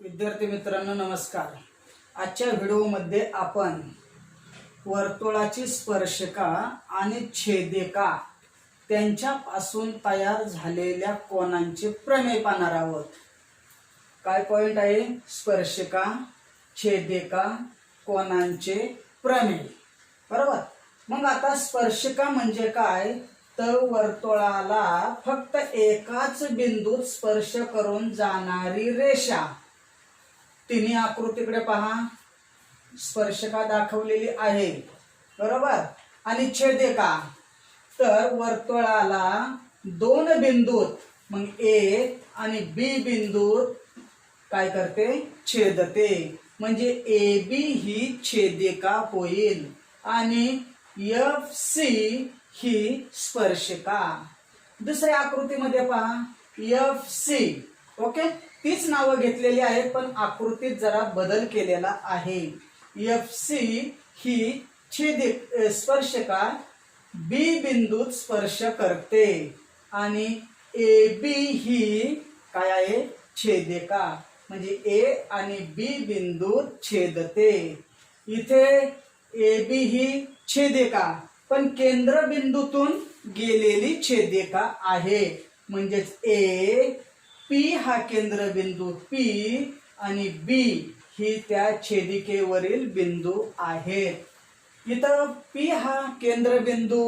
विद्यार्थी मित्रांनो नमस्कार। आजच्या व्हिडिओमध्ये आपण वर्तुळाची स्पर्शिका आणि छेदिका त्यांच्यापासून तयार झालेल्या कोनांचे प्रमेय पाहणार आहोत। काय पॉइंट आहे? स्पर्शिका, छेदिका, कोनांचे प्रमेय। बरोबर। मग आता स्पर्शिका म्हणजे काय? तर वर्तुळाला फक्त एकाच बिंदूत स्पर्श करून जाणारी रेषा। तिन्ही आकृतीकडे पहा, स्पर्शिका दाखवलेली आहे। बरोबर। आणि छेदिका तर वर्तुळाला दोन बिंदूत, मग ए आणि बी बिंदूत काय करते? छेदते। म्हणजे ए बी ही छेदिका होईल आणि एफ सी ही स्पर्शिका। दुसऱ्या आकृतीमध्ये पहा, एफ सी। ओके, तीच नावं घेतलेली आहेत पण आकृतीत जरा बदल केलेला आहे। एफ सी ही स्पर्शिका बी बिंदूत स्पर्श करते आणि ए बी ही काय आहे? छेदिका। म्हणजे ए आणि बी बिंदूत छेदते। इथे ए बी ही छेदिका पण केंद्रबिंदूतून गेलेली छेदिका आहे। म्हणजेच ए पी हा केंद्रबिंदू पी आणि बी ही त्या छेदिकेवरील बिंदू आहेत। इथं पी हा केंद्रबिंदू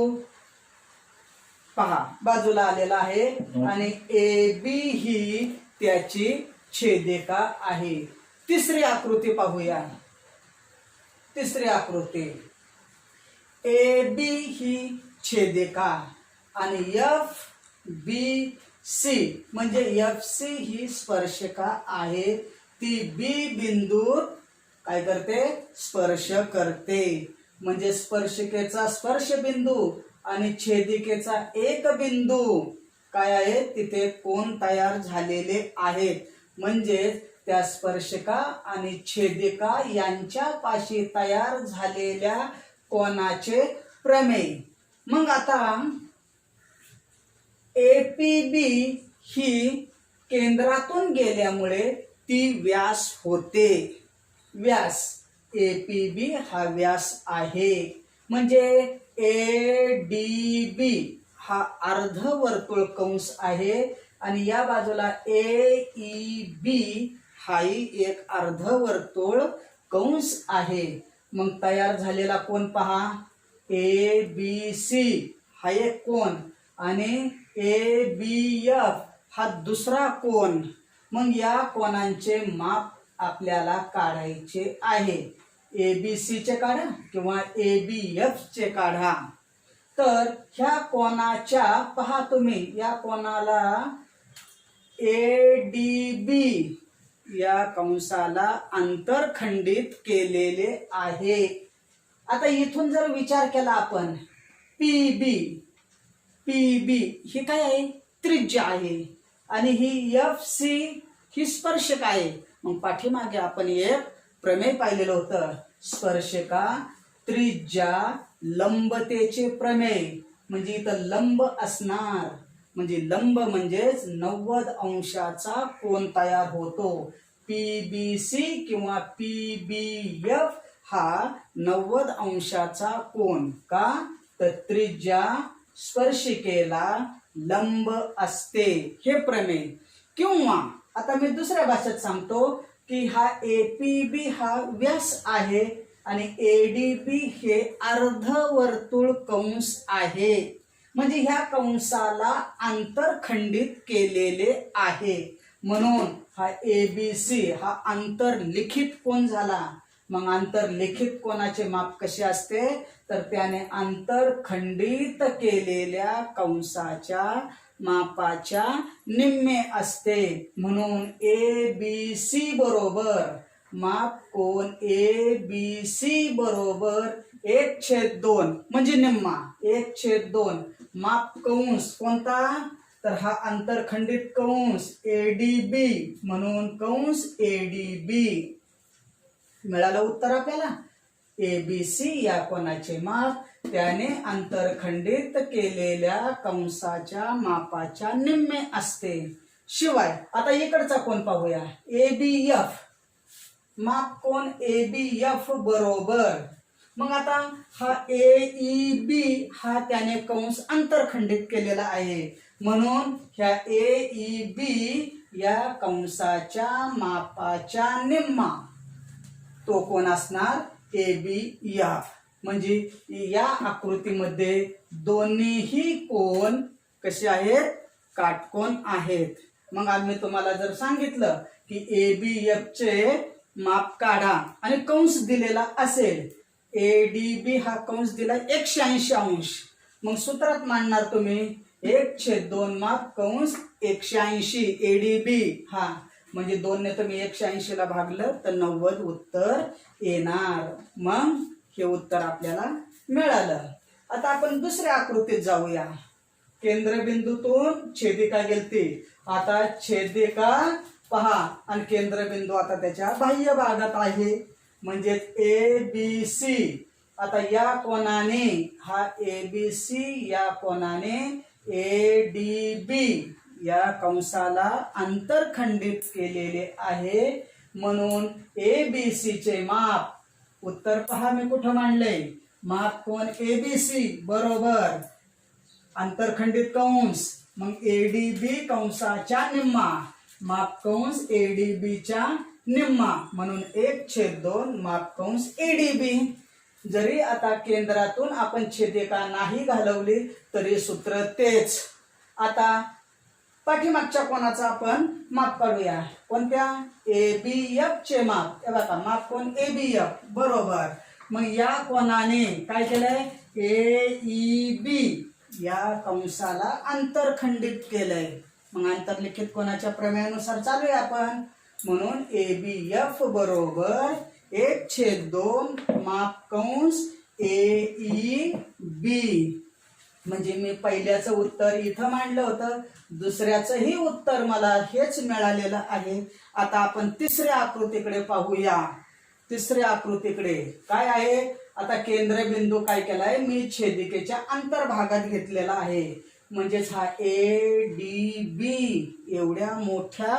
पहा बाजूला आलेला आहे आणि ए बी ही त्याची छेदिका आहे। तिसरी आकृती पाहूया। तिसरी आकृती, ए बी ही छेदिका आणि एफ बी सी म्हणजे एफ सी ही स्पर्शिका आहे। ती बी बिंदूत काय करते? स्पर्श करते। म्हणजे स्पर्शिकेचा स्पर्श बिंदू आणि छेदिकेचा एक बिंदू काय आहे? तिथे कोन तयार झालेले आहेत। म्हणजे त्या स्पर्शिका आणि छेदिका यांच्यापाशी तयार झालेल्या कोनाचे प्रमेय। मग आता एपीबी ही केंद्रातून गेल्यामुळे ती व्यास होते। व्यास एपीबी हा व्यास आहे। म्हणजे एडीबी हा अर्धवर्तुळ कंस आहे आणि या बाजूला एईबी हाही एक अर्धवर्तुळ कंस आहे। मग तयार झालेला कोन पहा, ए बी सी हा एक कोन आणि ए बी एफ हा दुसरा कोन। मग या कोनांचे माप आपल्याला काढायचे आहे। ए बी सी चे काढा किंवा ए बी एफ चे काढा। तर ह्या कोनाच्या पहा तुम्ही, या कोनाला ए डी बी या कंसाला अंतरखंडित केलेले आहे। आता इथून जर विचार केला आपण, पीबी ही काय आहे? त्रिज्या आहे आणि ही एफ सी ही स्पर्शिका आहे। मग पाठीमागे आपण एक प्रमेय पाहिलेलं होतं, स्पर्शिका त्रिज्या लंबतेचे प्रमेय। म्हणजे इथं लंब असणार, म्हणजे लंब म्हणजेच 90 अंशाचा कोन तयार होतो। पीबीसी किंवा पीबीएफ हा 90 अंशाचा कोन का? तर त्रिज्या स्पर्शिकेला लंब असते, हे प्रमेय। किंवा आता मी दुसऱ्या भाषेत सांगतो की हा एपीबी हा व्यास आहे आणि एडीबी हे अर्धवर्तुळ कंस आहे। म्हणजे ह्या कंसाला आंतरखंडित केलेले आहे। म्हणून हा एबीसी हा आंतरलिखित कोन झाला। मग आंतरलिखित कोनाचे माप कसे असते? तर त्याने आंतरखंडित केलेल्या कंसाच्या मापाच्या निम्मे असते। म्हणून ए बी सी बरोबर माप कोन ए बी सी बरोबर 1/2 म्हणजे निम्मा 1/2 माप कंस कोणता? तर हा आंतरखंडित कंस एडीबी, म्हणून कंस एडीबी। मिळालं उत्तर आपल्याला। एबीसी या कोनाचे माप त्याने आंतरखंडित केलेल्या कंसाच्या मापाच्या निम्मे असते। शिवाय आता इकडचा कोन पाहूया, एबीएफ माप कोण ABF बरोबर. मग आता हा AEB हा त्याने कंस अंतरखंडित केलेला आहे, म्हणून ह्या AEB या कंसाच्या मापाच्या निम्मा तो कोण असणार ABF. म्हणजे या आकृतीमध्ये दोन्हीही कोण कसे आहेत काटकोन आहेत. मग आम्ही तुम्हाला जर सांगितलं की ABF चे माप काढा आणि कंस दिलेला असेल, ADB हा कंस दिला 180 अंश, मग सूत्रात मांडणार तुम्ही 1/2 माप कंस 180 ADB हा, म्हणजे 2 ने तुम्ही 180 ला भागलं तर 90 उत्तर येणार. मग हे उत्तर आपल्याला मिळालं. आता आपण दुसऱ्या आकृतीत जाऊया. केंद्रबिंदूतून छेदिका गेलती, आता छेदिका पहा आणि केंद्रबिंदू आता त्याच्या बाह्य भागात आहे, म्हणजे ABC. आता या कोणाने हा ABC या कोणाने ADB या कंसाला अंतरखंडित केलेले आहे, म्हणून ABC चे माप उत्तर पहा मी कुठं मांडले, माप कोण ABC बरोबर अंतरखंडित कंस, मग ADB कंसाच्या निम्मा, माप कंस ADB च्या निम्मा, म्हणून 1/2 माप कंस ADB. जरी आता केंद्रातून आपण छेदिका नाही घालवली तरी सूत्र तेच. आता पाठीमागच्या कोणाचा आपण माप काढूया, कोणत्या ABF चे माप. हे बघा माप कोण ABF बरोबर. मग या कोणाने काय केलंय AEB या कंसाला अंतरखंडित केलंय. मग अंतर्लिखित कोणाच्या प्रमेयानुसार चालू आहे आपण, म्हणून ABF बरोबर 1/2 माप कंस AEB. म्हणजे मी पहिल्याचं उत्तर इथं मांडलं होतं, दुसऱ्याचंही उत्तर मला हेच मिळालेलं आहे. आता आपण तिसऱ्या आकृतीकडे पाहूया. तिसऱ्या आकृतीकडे काय आहे, आता केंद्रबिंदू काय केलाय मी छेदिकेच्या अंतर्भागात घेतलेला आहे, म्हणजेच हा ADB एवढ्या मोठ्या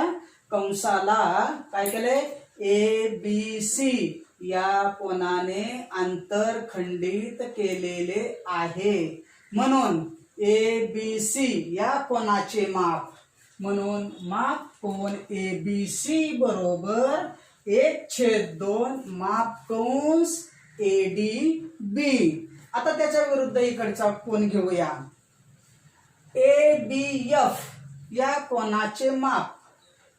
कंसाला काय केलंय ABC या कोणाने अंतरखंडित केलेले आहे, म्हणून ABC या कोणाचे माप, म्हणून माप कोण ABC बरोबर 1/2 माप कंस ADB. आता त्याच्या विरुद्ध इकडचा कोण घेऊया, ABF या कोणाचे माप,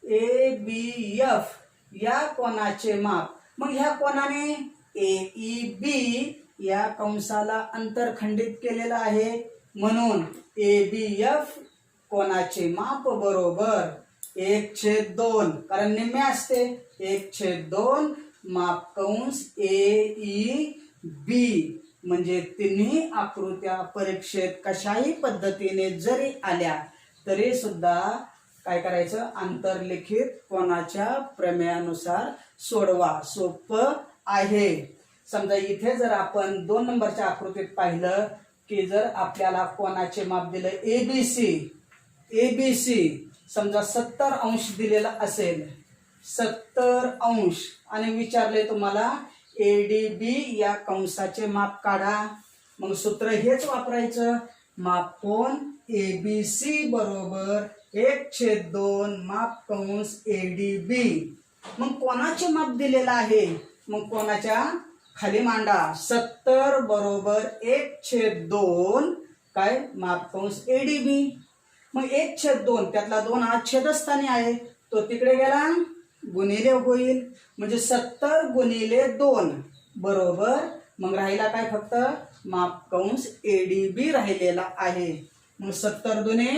ABF या कोणाचे माप. मग ह्या कोणाने AEB या कंसाला अंतरखंडित केलेला आहे, म्हणून ABF कोणाचे माप बरोबर 1/2, कारण निम्मे असते 1/2 माप कंस AEB. म्हणजे तिन्ही आकृत्या परीक्षेत कशाही पद्धतीने जरी आल्या तरी सुद्धा काय करायचं, अंतर्लिखित कोणाच्या प्रमेयानुसार सोडवा. सोपं आहे. समजा इथे जर आपण 2 नंबरच्या आकृतीत पाहिलं की जर आपल्याला कोणाचे माप दिलं ABC समजा 70 अंश दिलेला असेल, 70 अंश, आणि विचारले तुम्हाला ADB या कंसाचे माप काढा, मग सूत्र हेच वापरायचं, माप कोण ABC बरोबर 1/2 माप कंस ADB. मग कोणाचे माप दिलेलं आहे, मग कोणाच्या खाली मांडा, 70 बरोबर 1/2 काय माप कंस ADB. मग 1/2 त्यातला 2 हा छेदस्थानी आहे, तो तिकडे गेला गुणिले होईल, म्हणजे 70 गुणिले 2 बरोबर, मग राहिला काय फक्त माप कंस ADB राहिलेला आहे. मग 70 दुने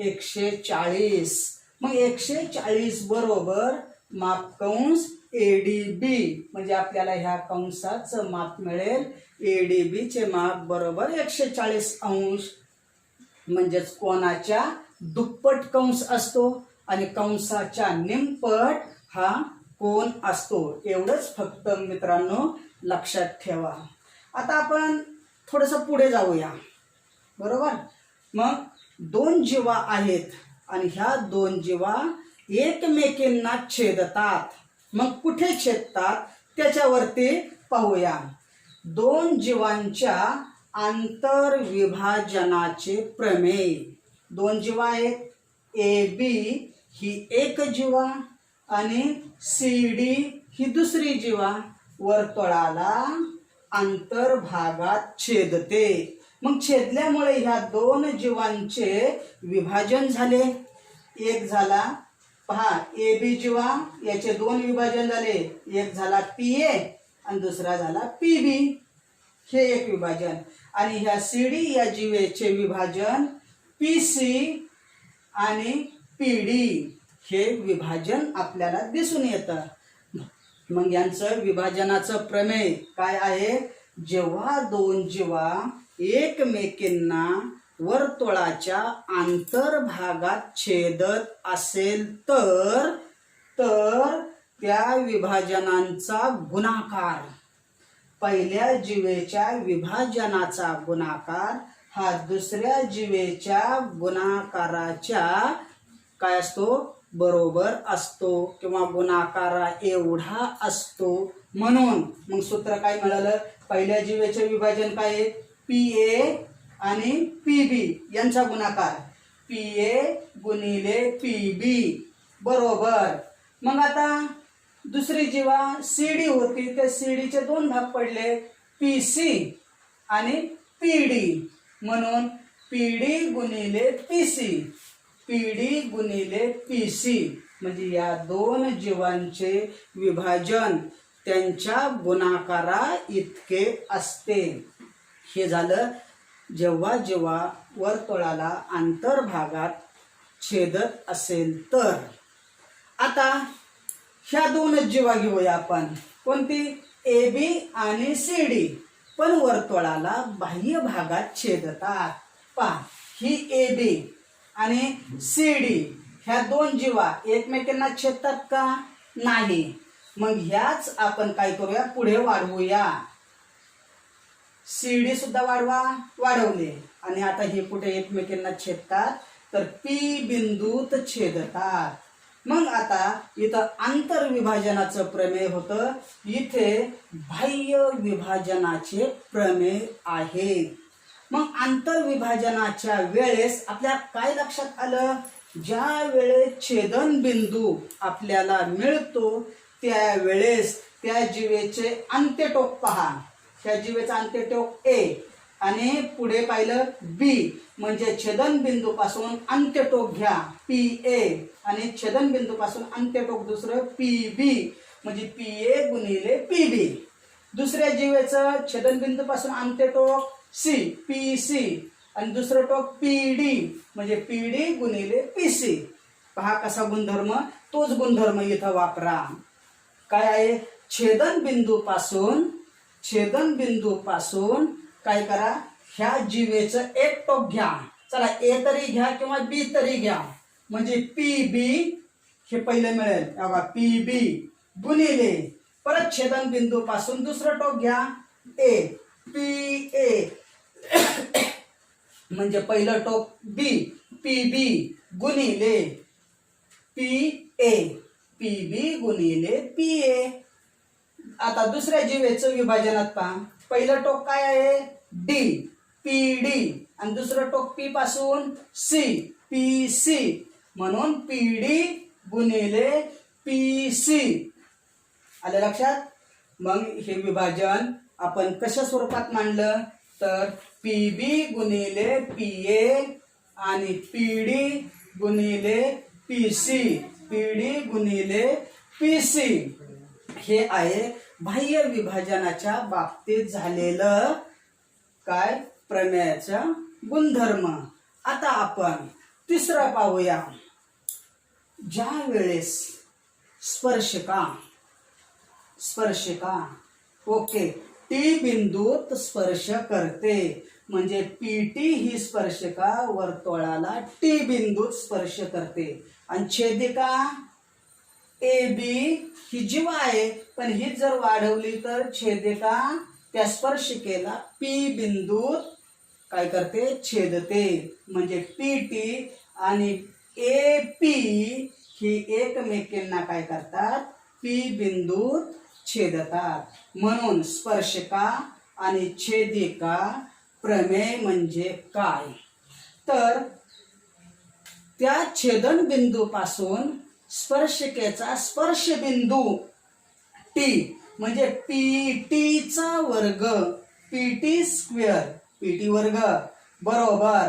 140, मग 140 बरोबर माप कंस ADB. म्हणजे आपल्याला ह्या कंसाचं माप मिळेल ADB चे माप बरोबर 140 अंश. म्हणजेच कोणाच्या दुप्पट कंस असतो आणि कंसाच्या निमपट हा कोण असतो, एवढंच फक्त मित्रांनो लक्षात ठेवा. आता आपण थोडंसं पुढे जाऊया बरोबर. मग 2 जीवा आहेत आणि ह्या 2 जीवा एकमेकींना छेदतात, मग कुठे छेदतात त्याच्यावरती पाहूया. दोन जीवांच्या आंतरविभाजनाचे प्रमेय. दोन जीवा आहेत, ए बी ही एक जीवा आणि सी डी ही दुसरी जीवा वर्तुळाला अंतर्भागात छेदते. मग छेदल्यामुळे ह्या दोन जीवांचे विभाजन झाले. एक झाला पहा ए बी जीवा, याचे दोन विभाजन झाले. एक झाला पी ए आणि दुसरा झाला पी बी, हे एक विभाजन. आणि ह्या सी डी या जीवेचे विभाजन पी सी आणि पी डी हे विभाजन आपल्याला दिसून येतं. मग यांचं विभाजनाचं प्रमेय काय आहे? जेव्हा दोन जीवा एकमेकींना वर्तुळाच्या आंतरभागात छेदत असेल तर त्या विभाजनांचा गुणाकार, पहिल्या जीवेच्या विभाजनाचा गुणाकार हा दुसऱ्या जीवेच्या गुणाकाराच्या काय असतो? बरोबर असतो किंवा गुणाकारा एवढा असतो. म्हणून मग सूत्र काय मिळालं? पहिल्या जीवेचे विभाजन काय आहे? पी ए आणि पी बी यांचा गुणाकार पी ए गुणिले पी बी बरोबर. मग आता दुसरी जीवा सी डी होती, त्या सी डीचे दोन भाग पडले, पी सी आणि पी डी. म्हणून पी डी गुणिले पी सी, पी डी गुणिले पी सी म्हणजे या दोन जीवांचे विभाजन त्यांच्या गुणाकारा इतके असते. हे झालं जेव्हा जेव्हा वर्तुळाला अंतर्भागात छेदत असेल तर. आता ह्या दोनच जीवा घेऊया आपण, कोणती? ए बी आणि सी डी, पण वर्तुळाला बाह्य भागात छेदतात. पहा ही ए बी आणि सी डी ह्या दोन जीवा एकमेकांना छेदतात का? नाही. मग ह्याच आपण काय करूया? पुढे वाढवूया. सी डी सुद्धा वाढवले आणि आता हे कुठे एकमेकांना छेदतात? तर पी बिंदूत छेदतात. मग आता इथं आंतरविभाजनाचं प्रमेय होतं, इथे बाह्य विभाजनाचे प्रमेय आहे. मग आंतरविभाजनाच्या वेळेस आपल्या काय लक्षात आलं? ज्या वेळेस छेदन बिंदू आपल्याला मिळतो त्यावेळेस त्या जीवेचे अंत्यटोक पहा. त्या जीवेचा अंत्यटोक ए आणि पुढे पाहिलं बी, म्हणजे छेदन बिंदू पासून अंत्यटोक घ्या पी ए आणि छेदन बिंदू पासून अंत्यटोक दुसरं पी बी म्हणजे पी ए गुणिले पी बी. दुसऱ्या जीवेचं छेदन बिंदू पासून अंत्यटोक सी, पी सी आणि दुसरं टोक पी डी म्हणजे पी डी गुणिले पी सी. पहा कसा गुणधर्म, तोच गुणधर्म इथं वापरा. काय आहे? छेदन बिंदू पासून काय करा? ह्या जीवेचं एक टोक घ्या. चला ए तरी घ्या किंवा बी तरी घ्या, म्हणजे पी बी हे पहिलं मिळेल. बघा पी बी गुणिले परत छेदन बिंदू पासून दुसरं टोक घ्या ए, पी ए म्हणजे पहिलं टोक बी, पी बी गुणिले पी ए, पी बी गुणिले पी ए. आता दुसऱ्या जीवेचं विभाजनात पहा, पहिलं टोक काय आहे? डी, पी डी आणि दुसरं टोक पी पासून सी, पी सी म्हणून पी डी गुणिले पी सी. आलं लक्षात? मग हे विभाजन आपण कशा स्वरूपात मांडलं? तर पी बी गुणिले पी ए आणि पी डी गुणिले पी सी, पी डी गुणिले पी सी. हे आहे बाह्य विभाजनाच्या बाबतीत झालेलं काय? प्रमेयाचा गुणधर्म. आता आपण तिसरा पाहूया. ज्या वेळेस स्पर्शिका ओके टी बिंदूत स्पर्श करते, म्हणजे पीटी ही स्पर्शिका वर्तुळाला टी बिंदूत स्पर्श करते आणि छेदिका ए बी ही जीवा आहे, पण ही जर वाढवली तर छेदिका त्या स्पर्शिकेला पी बिंदूत काय करते? छेदते. म्हणजे पी टी आणि ए पी ही एकमेकांना काय करतात? पी बिंदूत छेदतात. म्हणून स्पर्शिका आणि छेदिका प्रमेय म्हणजे काय, तर त्या छेदन बिंदूपासून स्पर्शिकेचा स्पर्श बिंदू टी म्हणजे पीटीचा वर्ग, पीटी स्क्वेअर, पीटी वर्ग बरोबर.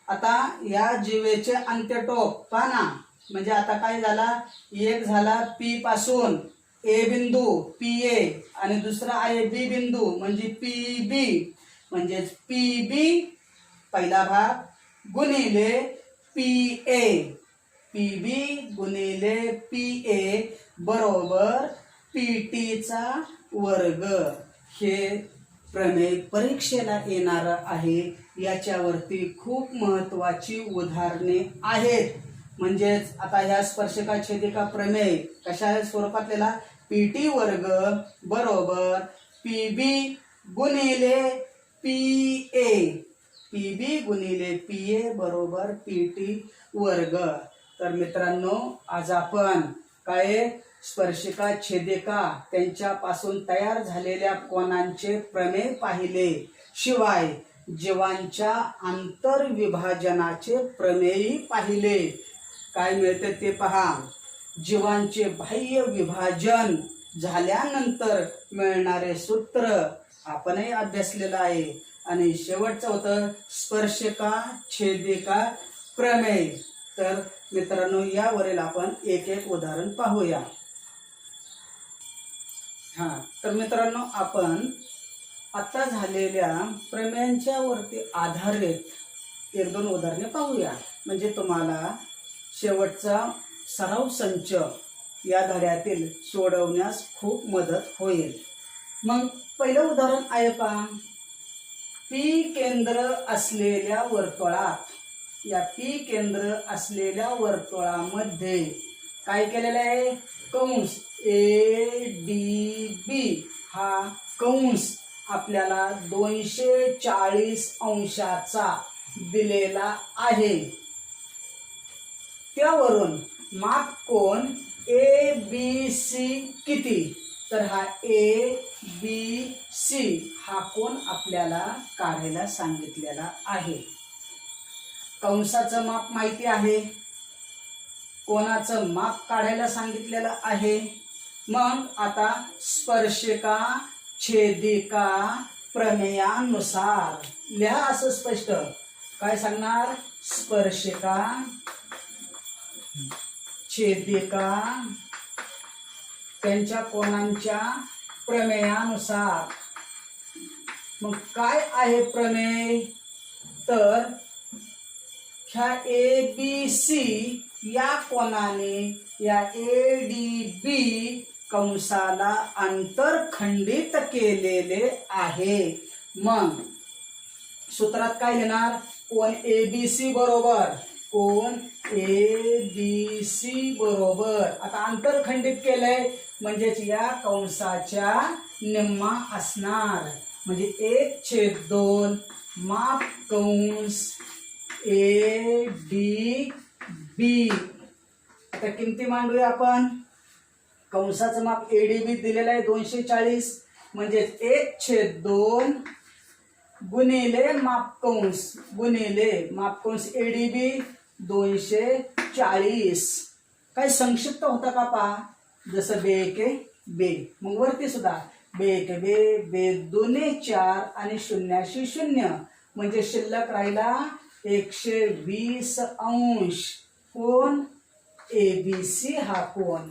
आता या जीवेचे अंत्यटोक पाना, म्हणजे आता काय झाला, एक झाला पी पासून ए बिंदू पी ए आणि दुसरा आहे बी बिंदू म्हणजे पी बी, म्हणजेच पी बी पहिला भाग गुणिले पी ए, पी बी गुणिले पी ए बरोबर पीटीचा वर्ग. हे प्रमेय परीक्षेला येणार आहे. याच्यावरती खूप महत्वाची उदाहरणे आहेत. म्हणजेच आता ह्या स्पर्शिका छेदिका प्रमेय कशा स्वरूपात लिहिला, पीटी वर्ग बरोबर पीबी गुणिले पी ए, पीबी गुणिले पी ए बरोबर पीटी वर्ग. तर मित्रांनो, आज आपण काय स्पर्शिका छेदिका त्यांच्यापासून तयार झालेल्या कोनांचे प्रमेय पाहिले. शिवाय जीवांच्या आंतरविभाजनाचे प्रमेयही पाहिले. काय मिळते ते पहा. जीवांचे बाह्य विभाजन झाल्यानंतर मिळणारे सूत्र आपणही अभ्यासलेलं आहे. आणि शेवटचं होतं स्पर्शिका छेदिका प्रमेय. तर मित्रांनो, यावरील आपण एक एक उदाहरण पाहूया. तर मित्रांनो, आपण आता झालेल्या प्रमेयांच्या वरती आधारित एक दोन उदाहरणे पाहूया. म्हणजे तुम्हाला शेवटचा सराव संच या धड्यातील सोडवण्यास खूप मदत होईल. मग पहिलं उदाहरण आहे पहा. पी केंद्र असलेल्या वर्तुळात, या पी केंद्र असलेल्या वर्तुळामध्ये काय केलेलं आहे, कंस ए डी बी हा कंस आपल्याला 240 अंशाचा दिलेला आहे. त्यावरून माप कोन ए बी सी किती, तर हा ए बी सी हा कोन आपल्याला काढायला सांगितलेला आहे. कंसाचं माप माहिती आहे, कोणाचं माप काढायला सांगितलेलं आहे. मग आता स्पर्शिका छेदिका प्रमेयानुसार लिहा. असं स्पष्ट काय सांगणार, स्पर्शिका छेदिका त्यांच्या कोनांच्या प्रमेयानुसार. मग काय आहे प्रमेय, तर ह्या ए बी सी या कोनाने या ए डी बी कंसाला अंतरखंडित केलेले आहे. मग सूत्रात काय लिहिणार, कोन ए बी सी बरोबर, कोन ए बी सी बरोबर. आता अंतरखंडित केलंय म्हणजेच या कंसाच्या निम्मा असणार, म्हणजे 1/2 माप कंस ए डी बी. आता किमती मांडूया आपण. कंसाचं माप एडीबी दिलेलं आहे 240, म्हणजे 1/2 गुणिले माप कंस एडीबी 240. काय संक्षिप्त होता का पहा, जसं बे के बे. मग वरती सुद्धा बे के बे, बे दोन्ही 4 आणि शून्याशी 0, म्हणजे शिल्लक राहिला 120 अंश. कोन ए बी सी हा कोन,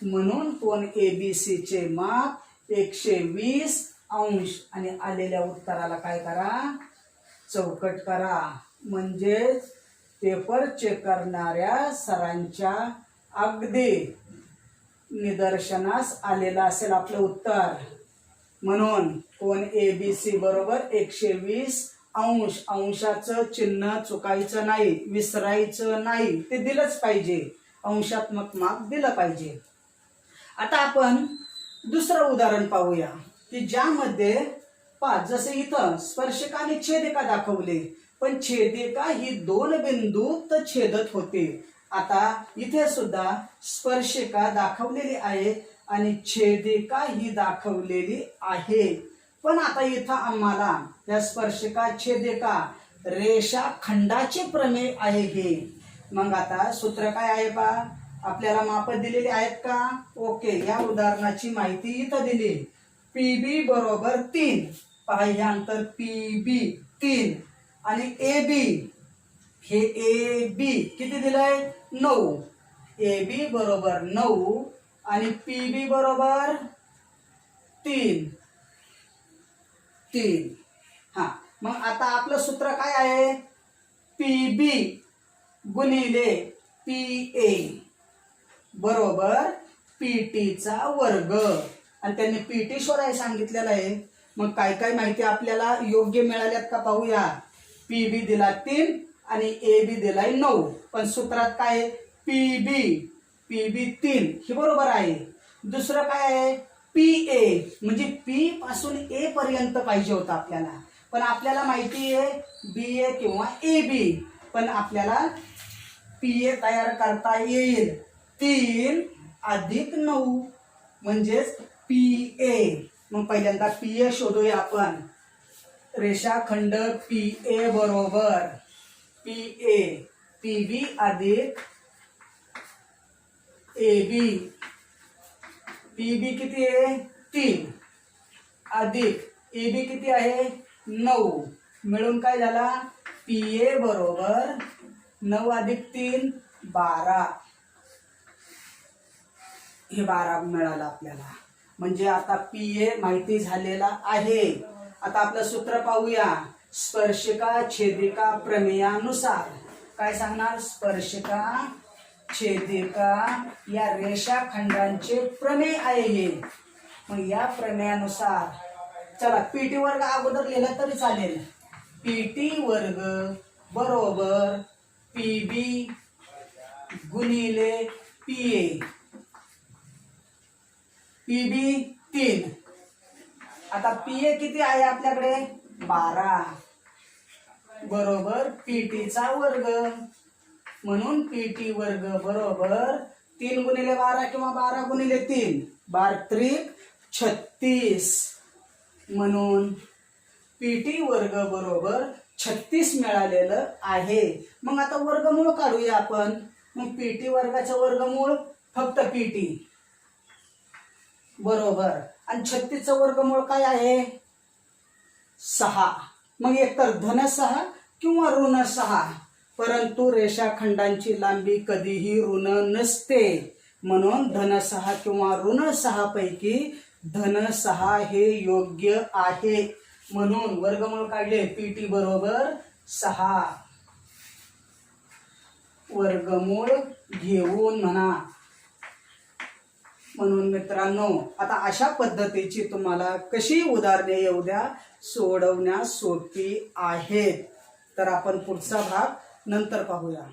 म्हणून कोन ए बी सी चे माप 120 अंश. आणि आलेल्या उत्तराला काय करा, चौकट करा. म्हणजे पेपर चेक करणाऱ्या सरांच्या अगदी निदर्शनास आलेलं असेल आपलं उत्तर. म्हणून कोन ए बी सी बरोबर 120 अंश. अंशाचं चिन्ह चुकायचं नाही, विसरायचं नाही, ते दिलंच पाहिजे. अंशात्मक माप दिलं पाहिजे. आता आपण दुसरं उदाहरण पाहूया की ज्यामध्ये जसे इथं स्पर्शिका आणि छेदिका दाखवले, पण छेदिका ही 2 बिंदूत छेदत होते आता इथे सुद्धा स्पर्शिका दाखवलेली आहे आणि छेदिका ही दाखवलेली आहे. पण आता इथं आम्हाला या स्पर्शिका छेदिका रेषाखंडाचे प्रमेय आहे हे. मग आता सूत्र काय आहे पहा, आपल्याला माप दिलेली आहेत का? ओके, या उदाहरणाची माहिती इथं दिली. पीबी बरोबर 3. पहा हे अंतर पीबी 3 आणि ए बी हे ए बी किती दिलंय 9. ए बी बरोबर 9 आणि पीबी बरोबर 3. हा, मग आता आपलं सूत्र काय आहे? पीबी गुणिले पीए बरोबर पीटीचा वर्ग. आणि त्यांनी पीटी शोधायला सांगितलेलं आहे. मग काय काय माहिती आपल्याला योग्य मिळाल्यात का पाहूया. पीबी दिला 3 आणि ए बी दिलाय 9. पण सूत्रात काय आहे? पीबी 3 हे बरोबर आहे. दुसरं काय आहे? पीए म्हणजे पी पासून ए पर्यंत पाहिजे होतं आपल्याला. पण आपल्याला माहिती आहे बी ए किंवा ए बी. पण आपल्याला पीए तयार करता येईल 3 अधिक 9 म्हणजेच पीए. मग पहिल्यांदा पीए शोधूया आपण. रेषाखंड पीए बरोबर पीए पीबी अधिक एबी. पीबी किती आहे 3 अधिक एबी किती आहे 9 मिळून काय झाला? पीए बरोबर 9 अधिक 3 12. हे 12 मिळालं आपल्याला. म्हणजे आता पीए माहिती झालेला आहे. आता आपलं सूत्र पाहूया. स्पर्शिका छेदिका प्रमेयानुसार काय सांगणार? स्पर्शिका छेदिका या रेषाखंडांचे प्रमेय आहे हे. मग या प्रमेयानुसार चला पीटी वर्ग अगोदर लिहिला तरी चालेल. पीटी वर्ग बरोबर पीबी गुणिले पीए. पीबी 3. आता पीए किती आहे आपल्याकडे 12 बरोबर पीटीचा वर्ग. म्हणून पीटी वर्ग बरोबर 3 गुणिले 12 किंवा 12 गुणिले 3 12 36. म्हणून पीटी वर्ग बरोबर 36 मिळालेलं आहे. मग आता वर्गमूळ काढूया आपण. मग पीटी वर्गाचं वर्गमूळ फक्त पीटी बरोबर आणि 36चं वर्गमूळ काय आहे 6. मग एकतर धन 6 किंवा ऋण 6. परंतु रेषाखंडांची लांबी कधीही ऋण नसते. म्हणून धन 6 किंवा ऋण 6 पैकी धन 6 हे योग्य आहे. म्हणून वर्गमूळ काढले पीटी बरोबर 6. वर्गमूळ घेऊन म्हणा. म्हणून मित्रांनो आता अशा पद्धतीची तुम्हाला कशी उदाहरणे येऊ द्या सोडवण्यास सोपी आहेत. तर आपण पुढचा भाग नंतर पाहूया.